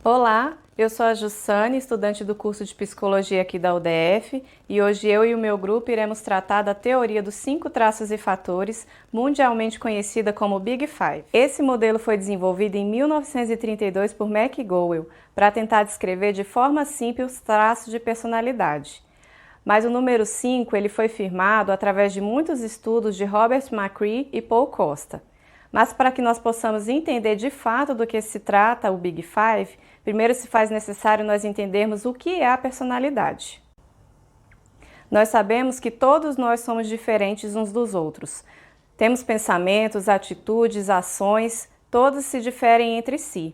Olá, eu sou a Jussane, estudante do curso de Psicologia aqui da UDF, e hoje eu e o meu grupo iremos tratar da teoria dos 5 traços e fatores, mundialmente conhecida como Big Five. Esse modelo foi desenvolvido em 1932 por McGonigal para tentar descrever de forma simples os traços de personalidade. Mas o número 5 ele foi firmado através de muitos estudos de Robert McCree e Paul Costa. Mas para que nós possamos entender de fato do que se trata o Big Five, primeiro se faz necessário nós entendermos o que é a personalidade. Nós sabemos que todos nós somos diferentes uns dos outros. Temos pensamentos, atitudes, ações, todos se diferem entre si.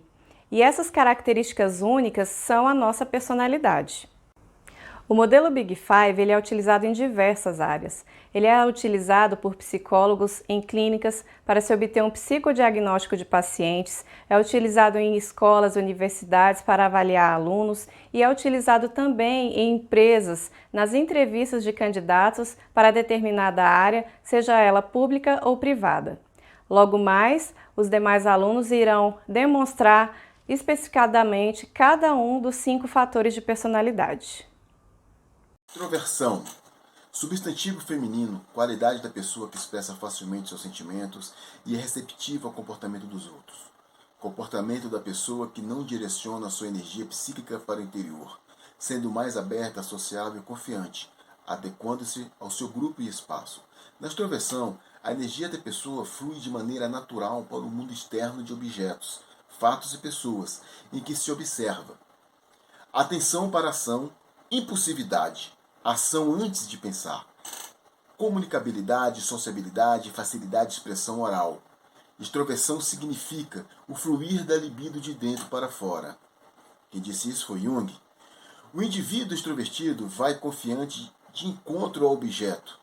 E essas características únicas são a nossa personalidade. O modelo Big Five ele é utilizado em diversas áreas. Ele é utilizado por psicólogos em clínicas para se obter um psicodiagnóstico de pacientes, é utilizado em escolas, universidades para avaliar alunos e é utilizado também em empresas nas entrevistas de candidatos para determinada área, seja ela pública ou privada. Logo mais, os demais alunos irão demonstrar especificadamente cada um dos 5 fatores de personalidade. Extroversão. Substantivo feminino, qualidade da pessoa que expressa facilmente seus sentimentos e é receptiva ao comportamento dos outros. Comportamento da pessoa que não direciona sua energia psíquica para o interior, sendo mais aberta, sociável e confiante, adequando-se ao seu grupo e espaço. Na extroversão, a energia da pessoa flui de maneira natural para o mundo externo de objetos, fatos e pessoas, em que se observa. Atenção para a ação, impulsividade. Ação antes de pensar. Comunicabilidade, sociabilidade, facilidade de expressão oral. Extroversão significa o fluir da libido de dentro para fora. Quem disse isso foi Jung. O indivíduo extrovertido vai confiante de encontro ao objeto.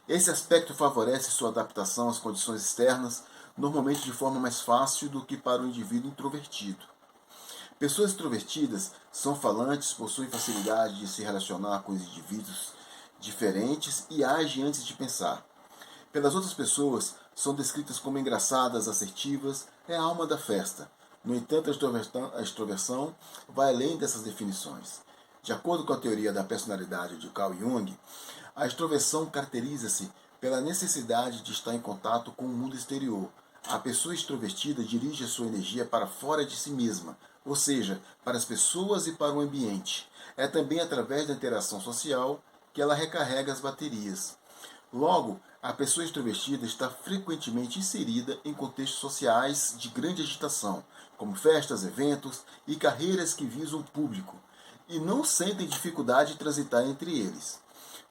Esse aspecto favorece sua adaptação às condições externas, normalmente de forma mais fácil do que para o indivíduo introvertido. Pessoas extrovertidas são falantes, possuem facilidade de se relacionar com os indivíduos diferentes e agem antes de pensar. Pelas outras pessoas, são descritas como engraçadas, assertivas, é a alma da festa. No entanto, a extroversão vai além dessas definições. De acordo com a teoria da personalidade de Carl Jung, a extroversão caracteriza-se pela necessidade de estar em contato com o mundo exterior. A pessoa extrovertida dirige a sua energia para fora de si mesma, ou seja, para as pessoas e para o ambiente. É também através da interação social que ela recarrega as baterias. Logo, a pessoa extrovertida está frequentemente inserida em contextos sociais de grande agitação, como festas, eventos e carreiras que visam o público, e não sentem dificuldade de transitar entre eles.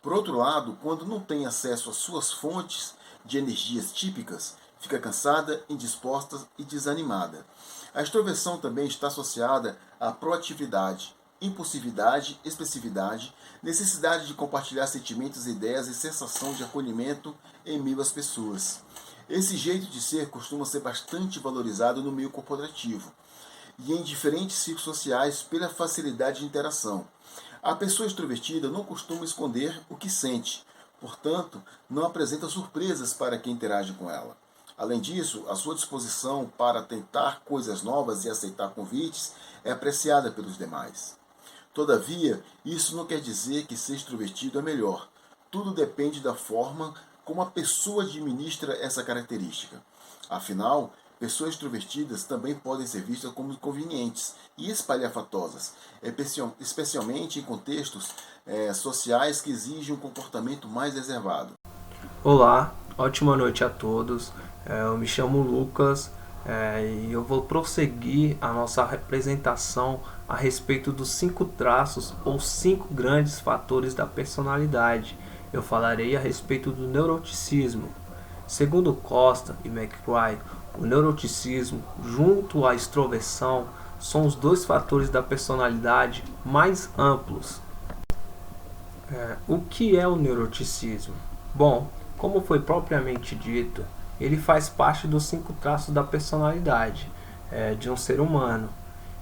Por outro lado, quando não tem acesso às suas fontes de energias típicas, fica cansada, indisposta e desanimada. A extroversão também está associada à proatividade, impulsividade, expressividade, necessidade de compartilhar sentimentos, ideias e sensação de acolhimento em meio às pessoas. Esse jeito de ser costuma ser bastante valorizado no meio corporativo e em diferentes círculos sociais pela facilidade de interação. A pessoa extrovertida não costuma esconder o que sente, portanto, não apresenta surpresas para quem interage com ela. Além disso, a sua disposição para tentar coisas novas e aceitar convites é apreciada pelos demais. Todavia, isso não quer dizer que ser extrovertido é melhor. Tudo depende da forma como a pessoa administra essa característica. Afinal, pessoas extrovertidas também podem ser vistas como inconvenientes e espalhafatosas, especialmente em contextos sociais que exigem um comportamento mais reservado. Olá, ótima noite a todos. Eu me chamo Lucas e eu vou prosseguir a nossa representação a respeito dos 5 traços ou 5 grandes fatores da personalidade. Eu falarei a respeito do neuroticismo. Segundo Costa e McCree, o neuroticismo junto à extroversão são os 2 fatores da personalidade mais amplos. O que é o neuroticismo? Bom, como foi propriamente dito, ele faz parte dos 5 traços da personalidade de um ser humano.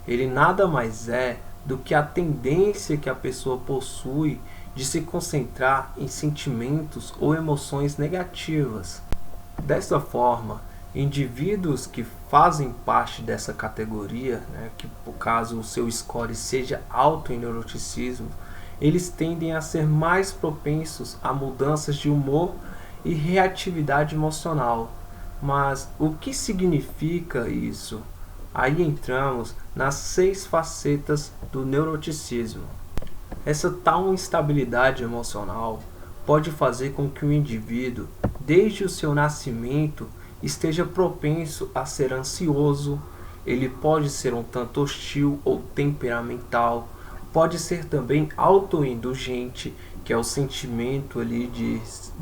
Ele nada mais é do que a tendência que a pessoa possui de se concentrar em sentimentos ou emoções negativas. Dessa forma, Indivíduos que fazem parte dessa categoria, né, que por caso o seu score seja alto em neuroticismo, eles tendem a ser mais propensos a mudanças de humor e reatividade emocional. Mas o que significa isso? Aí entramos nas 6 facetas do neuroticismo. Essa tal instabilidade emocional pode fazer com que o indivíduo, desde o seu nascimento, esteja propenso a ser ansioso. Ele pode ser um tanto hostil ou temperamental, pode ser também autoindulgente, que é o sentimento ali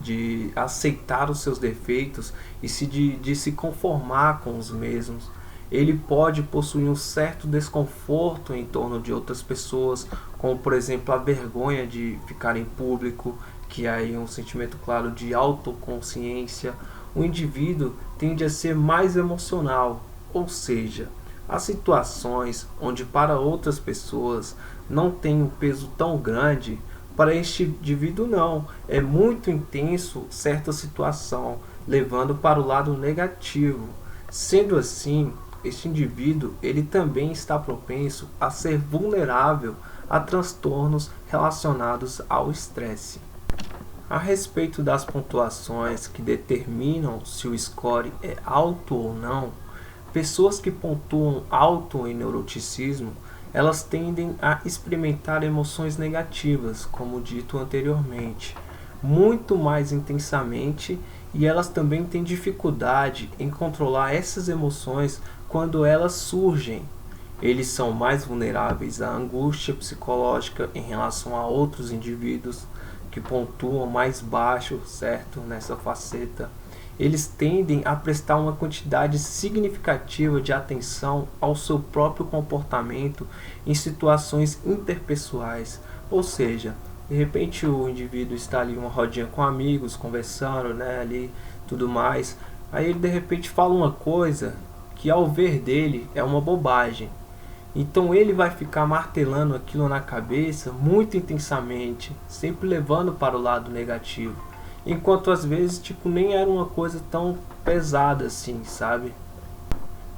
de aceitar os seus defeitos e de se conformar com os mesmos. Ele pode possuir um certo desconforto em torno de outras pessoas, como por exemplo a vergonha de ficar em público, que é aí um sentimento claro de autoconsciência. O indivíduo tende a ser mais emocional, ou seja, há situações onde para outras pessoas não tem um peso tão grande, para este indivíduo não, é muito intenso certa situação, levando para o lado negativo. Sendo assim, este indivíduo ele também está propenso a ser vulnerável a transtornos relacionados ao estresse. A respeito das pontuações que determinam se o score é alto ou não, pessoas que pontuam alto em neuroticismo, elas tendem a experimentar emoções negativas, como dito anteriormente, muito mais intensamente, e elas também têm dificuldade em controlar essas emoções quando elas surgem. Eles são mais vulneráveis à angústia psicológica em relação a outros indivíduos que pontuam mais baixo, certo? Nessa faceta. Eles tendem a prestar uma quantidade significativa de atenção ao seu próprio comportamento em situações interpessoais. Ou seja, de repente o indivíduo está ali em uma rodinha com amigos, conversando, né, ali, tudo mais. Aí ele de repente fala uma coisa que ao ver dele é uma bobagem. Então ele vai ficar martelando aquilo na cabeça muito intensamente, sempre levando para o lado negativo. Enquanto às vezes tipo nem era uma coisa tão pesada assim, sabe?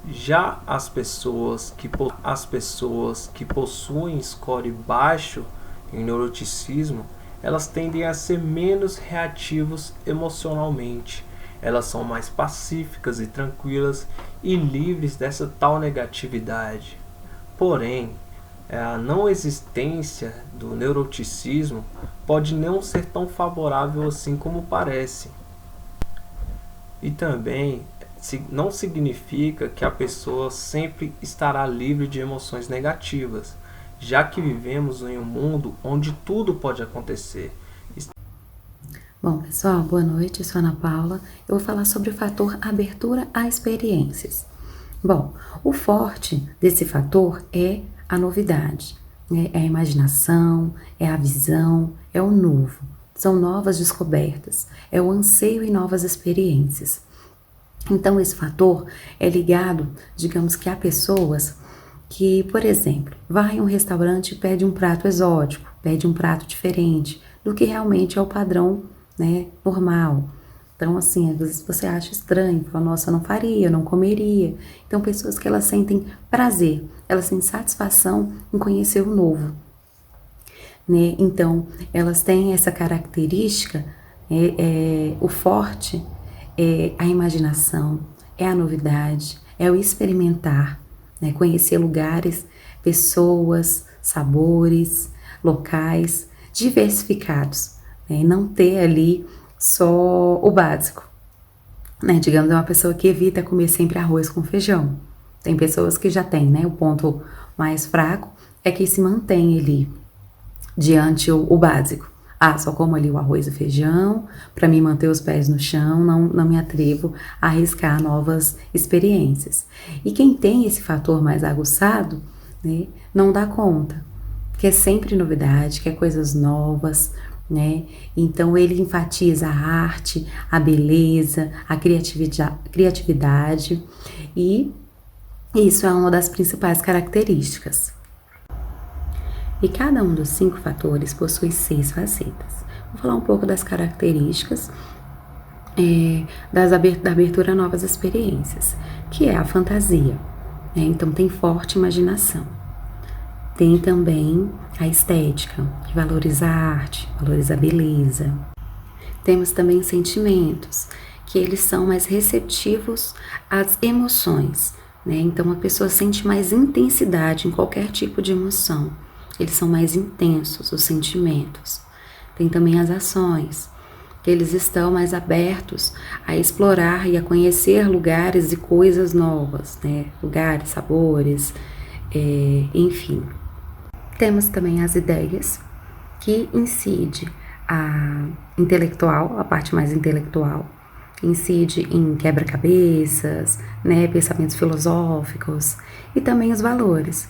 Já as pessoas que possuem score baixo em neuroticismo, elas tendem a ser menos reativos emocionalmente. Elas são mais pacíficas e tranquilas e livres dessa tal negatividade. Porém, a não existência do neuroticismo pode não ser tão favorável assim como parece. E também não significa que a pessoa sempre estará livre de emoções negativas, já que vivemos em um mundo onde tudo pode acontecer. Bom, pessoal, boa noite, eu sou a Ana Paula. Eu vou falar sobre o fator abertura a experiências. Bom, o forte desse fator é a novidade, né? É a imaginação, é a visão, é o novo. São novas descobertas, é o anseio em novas experiências. Então, esse fator é ligado, digamos que a pessoas que, por exemplo, vai em um restaurante e pede um prato exótico, pede um prato diferente do que realmente é o padrão, né, normal. Então, assim, às vezes você acha estranho, fala, nossa, eu não faria, eu não comeria. Então, pessoas que elas sentem prazer, elas sentem satisfação em conhecer o novo, né? Então, elas têm essa característica, o forte é a imaginação, é a novidade, é o experimentar, né? Conhecer lugares, pessoas, sabores, locais diversificados, né? Não ter ali só o básico, né? Digamos, é uma pessoa que evita comer sempre arroz com feijão. Tem pessoas que já têm, né? O ponto mais fraco é que se mantém ali diante o básico. Ah, só como ali o arroz e o feijão, para me manter os pés no chão, não me atrevo a arriscar novas experiências. E quem tem esse fator mais aguçado, né, não dá conta, quer sempre novidade, quer coisas novas, né? Então ele enfatiza a arte, a beleza, a criatividade, e isso é uma das principais características. E cada um dos 5 fatores possui 6 facetas. Vou falar um pouco das características da abertura a novas experiências, que é a fantasia, né? Então tem forte imaginação. Tem também a estética, que valoriza a arte, valoriza a beleza. Temos também os sentimentos, que eles são mais receptivos às emoções, né? Então a pessoa sente mais intensidade em qualquer tipo de emoção. Eles são mais intensos, os sentimentos. Tem também as ações, que eles estão mais abertos a explorar e a conhecer lugares e coisas novas, né? Lugares, sabores, enfim. Temos também as ideias, que incide a intelectual, a parte mais intelectual, que incide em quebra-cabeças, né, pensamentos filosóficos, e também os valores,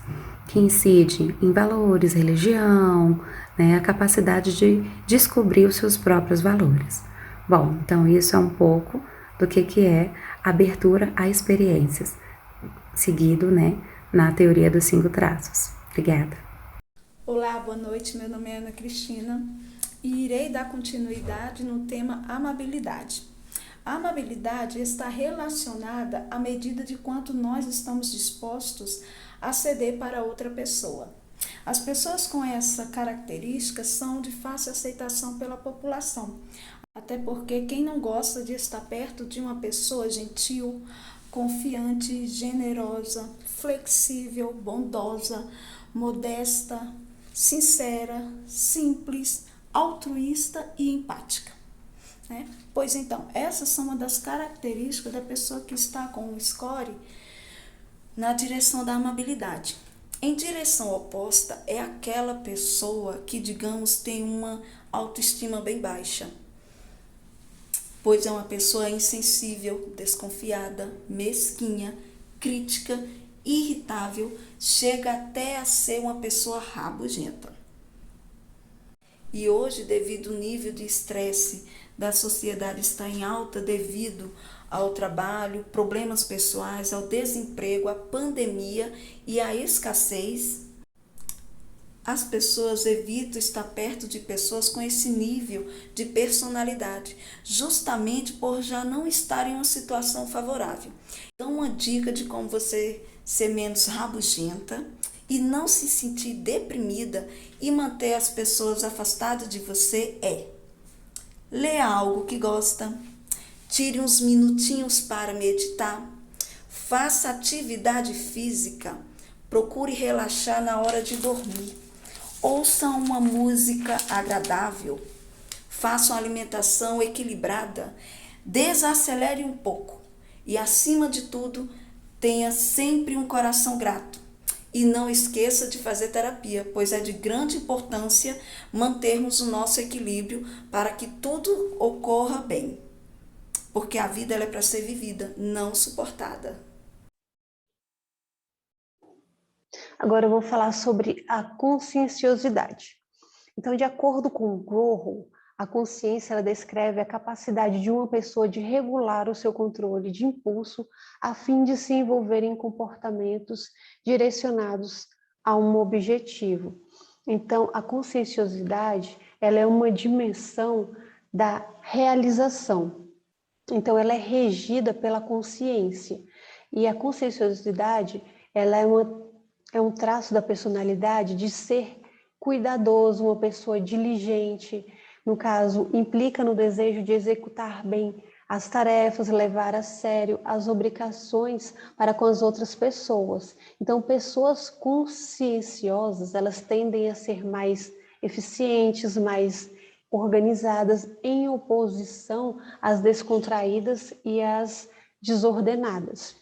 que incide em valores, religião, né, a capacidade de descobrir os seus próprios valores. Bom, então isso é um pouco do que é abertura a experiências, seguido, né, na teoria dos 5 traços. Obrigada. Olá, boa noite. Meu nome é Ana Cristina e irei dar continuidade no tema amabilidade. A amabilidade está relacionada à medida de quanto nós estamos dispostos a ceder para outra pessoa. As pessoas com essa característica são de fácil aceitação pela população, até porque quem não gosta de estar perto de uma pessoa gentil, confiante, generosa, flexível, bondosa, modesta, sincera, simples, altruísta e empática, né? Pois então, essas são uma das características da pessoa que está com o score na direção da amabilidade. Em direção oposta é aquela pessoa que, digamos, tem uma autoestima bem baixa, pois é uma pessoa insensível, desconfiada, mesquinha, crítica, irritável, chega até a ser uma pessoa rabugenta. E hoje, devido ao nível de estresse da sociedade estar em alta devido ao trabalho, problemas pessoais, ao desemprego, à pandemia e à escassez, as pessoas evitam estar perto de pessoas com esse nível de personalidade, justamente por já não estar em uma situação favorável. Então, uma dica de como você ser menos rabugenta e não se sentir deprimida e manter as pessoas afastadas de você é: leia algo que gosta, tire uns minutinhos para meditar, faça atividade física, procure relaxar na hora de dormir, ouça uma música agradável, faça uma alimentação equilibrada, desacelere um pouco e, acima de tudo, tenha sempre um coração grato. E não esqueça de fazer terapia, pois é de grande importância mantermos o nosso equilíbrio para que tudo ocorra bem. Porque a vida ela é para ser vivida, não suportada. Agora eu vou falar sobre a conscienciosidade. Então, de acordo com Grohl, a consciência ela descreve a capacidade de uma pessoa de regular o seu controle de impulso a fim de se envolver em comportamentos direcionados a um objetivo. Então, a conscienciosidade ela é uma dimensão da realização. Então, ela é regida pela consciência. E a conscienciosidade ela é um traço da personalidade de ser cuidadoso, uma pessoa diligente. No caso, implica no desejo de executar bem as tarefas, levar a sério as obrigações para com as outras pessoas. Então, pessoas conscienciosas, elas tendem a ser mais eficientes, mais organizadas, em oposição às descontraídas e às desordenadas.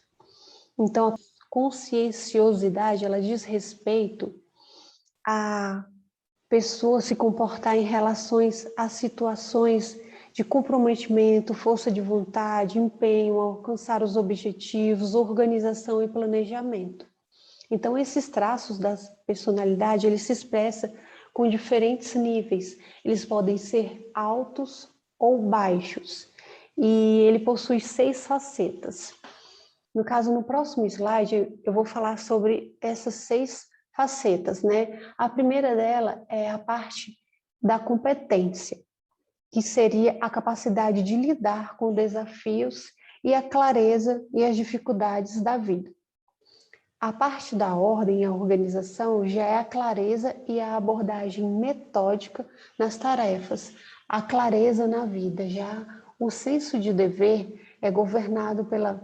Então, a conscienciosidade, ela diz respeito a pessoa se comportar em relações a situações de comprometimento, força de vontade, empenho, alcançar os objetivos, organização e planejamento. Então, esses traços da personalidade, eles se expressam com diferentes níveis. Eles podem ser altos ou baixos. E ele possui 6 facetas. No caso, no próximo slide, eu vou falar sobre essas 6 facetas, né? A primeira dela é a parte da competência. que seria a capacidade de lidar com desafios e a clareza e as dificuldades da vida. A parte da ordem e a organização já é a clareza e a abordagem metódica nas tarefas, a clareza na vida. Já o senso de dever é governado pela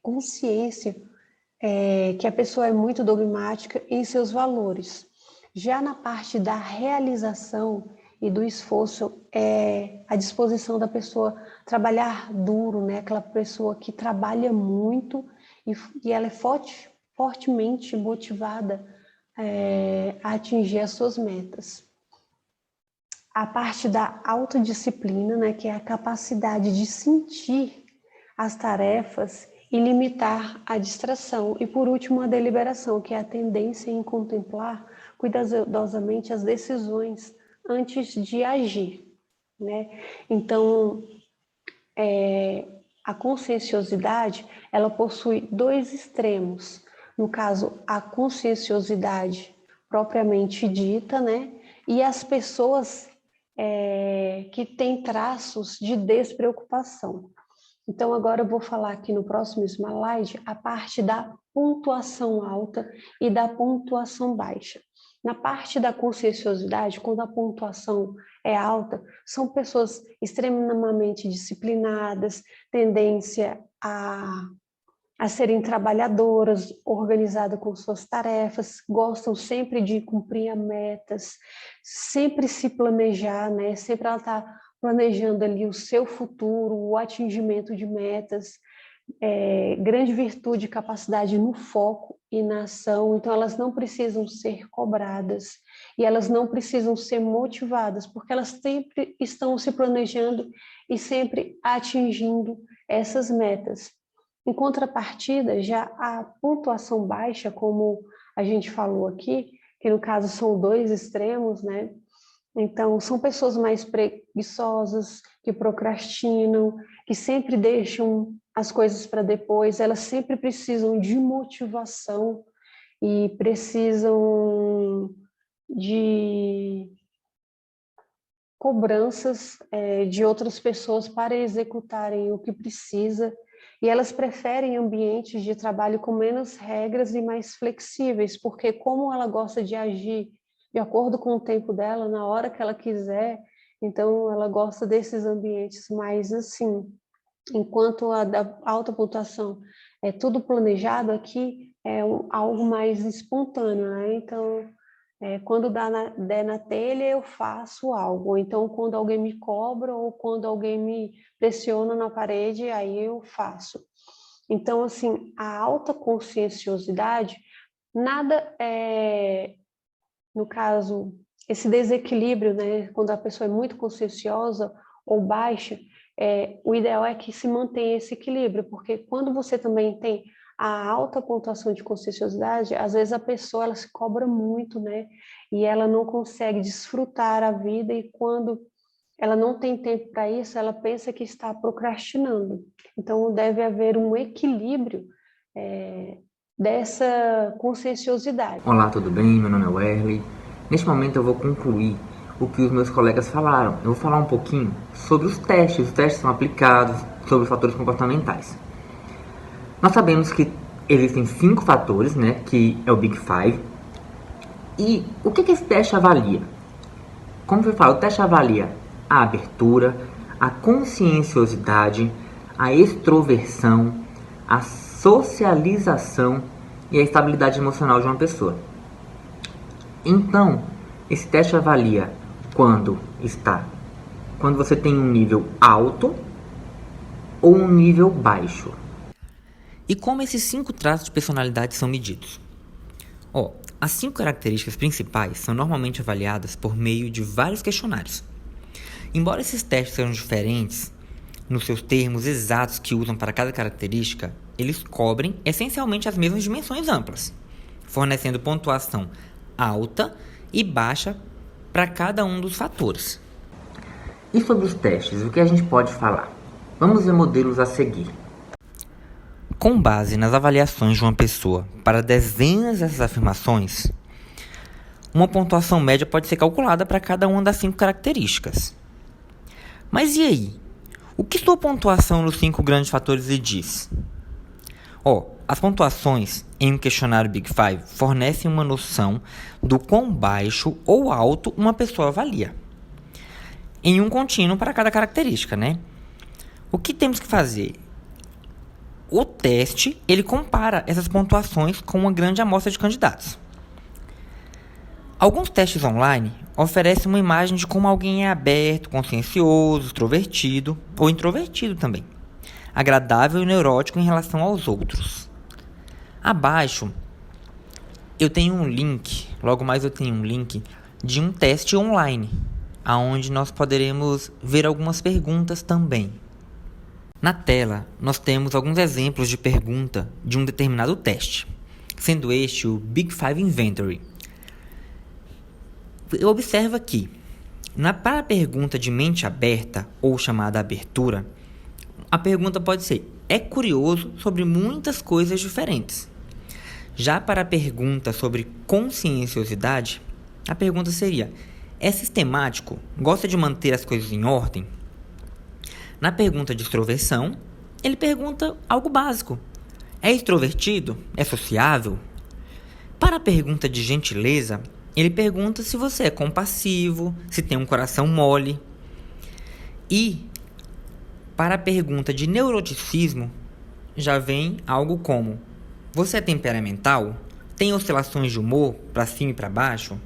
consciência que a pessoa é muito dogmática em seus valores. Já na parte da realização e do esforço, é a disposição da pessoa trabalhar duro, né? Aquela pessoa que trabalha muito e ela é fortemente motivada a atingir as suas metas. A parte da autodisciplina, né, que é a capacidade de sentir as tarefas e limitar a distração. E por último, a deliberação, que é a tendência em contemplar cuidadosamente as decisões antes de agir, né? Então, a conscienciosidade, ela possui dois extremos. No caso, a conscienciosidade propriamente dita, né? E as pessoas que têm traços de despreocupação. Então, agora eu vou falar aqui no próximo slide a parte da pontuação alta e da pontuação baixa. Na parte da conscienciosidade, quando a pontuação é alta, são pessoas extremamente disciplinadas, tendência a serem trabalhadoras, organizadas com suas tarefas, gostam sempre de cumprir metas, sempre se planejar, né? Sempre ela está planejando ali o seu futuro, o atingimento de metas, grande virtude e capacidade no foco e na ação. Então, elas não precisam ser cobradas e elas não precisam ser motivadas, porque elas sempre estão se planejando e sempre atingindo essas metas. Em contrapartida, já a pontuação baixa, como a gente falou aqui, que no caso são dois extremos, né? Então, são pessoas mais preguiçosas, que procrastinam, que sempre deixam as coisas para depois, elas sempre precisam de motivação e precisam de cobranças de outras pessoas para executarem o que precisa, e elas preferem ambientes de trabalho com menos regras e mais flexíveis, porque como ela gosta de agir de acordo com o tempo dela, na hora que ela quiser, então ela gosta desses ambientes mais assim. Enquanto a da alta pontuação é tudo planejado, aqui é algo mais espontâneo, né? Então, quando der na telha, eu faço algo. Ou então, quando alguém me cobra ou quando alguém me pressiona na parede, aí eu faço. Então, assim, a alta conscienciosidade, nada no caso, esse desequilíbrio, né? Quando a pessoa é muito conscienciosa ou baixa, o ideal é que se mantenha esse equilíbrio, porque quando você também tem a alta pontuação de conscienciosidade, às vezes a pessoa ela se cobra muito, né? E ela não consegue desfrutar a vida, e quando ela não tem tempo para isso, ela pensa que está procrastinando. Então, deve haver um equilíbrio dessa conscienciosidade. Olá, tudo bem? Meu nome é Werley. Neste momento eu vou concluir o que os meus colegas falaram. Eu vou falar um pouquinho sobre os testes. Os testes são aplicados sobre os fatores comportamentais. Nós sabemos que existem 5 fatores, né, que é o Big Five. E o que esse teste avalia? Como foi falado, o teste avalia a abertura, a conscienciosidade, a extroversão, a socialização e a estabilidade emocional de uma pessoa. Então, esse teste avalia quando você tem um nível alto ou um nível baixo. E como esses 5 traços de personalidade são medidos? As 5 características principais são normalmente avaliadas por meio de vários questionários. Embora esses testes sejam diferentes nos seus termos exatos que usam para cada característica, eles cobrem essencialmente as mesmas dimensões amplas, fornecendo pontuação alta e baixa para cada um dos fatores. E sobre os testes, o que a gente pode falar? Vamos ver modelos a seguir. Com base nas avaliações de uma pessoa para dezenas dessas afirmações, uma pontuação média pode ser calculada para cada uma das 5 características. Mas e aí? O que sua pontuação nos 5 grandes fatores lhe diz? As pontuações em um questionário Big Five fornecem uma noção do quão baixo ou alto uma pessoa avalia, em um contínuo para cada característica, né? O que temos que fazer? O teste, ele compara essas pontuações com uma grande amostra de candidatos. Alguns testes online oferecem uma imagem de como alguém é aberto, consciencioso, extrovertido ou introvertido também, agradável e neurótico em relação aos outros. Abaixo, eu tenho um link, logo mais eu tenho um link de um teste online, onde nós poderemos ver algumas perguntas também. Na tela, nós temos alguns exemplos de pergunta de um determinado teste, sendo este o Big Five Inventory. Eu observo aqui, para a pergunta de mente aberta, ou chamada abertura, a pergunta pode ser: é curioso sobre muitas coisas diferentes. Já para a pergunta sobre conscienciosidade, a pergunta seria: é sistemático? Gosta de manter as coisas em ordem? Na pergunta de extroversão, ele pergunta algo básico: é extrovertido? É sociável? Para a pergunta de gentileza, ele pergunta se você é compassivo, se tem um coração mole. E para a pergunta de neuroticismo, já vem algo como: você é temperamental? Tem oscilações de humor para cima e para baixo?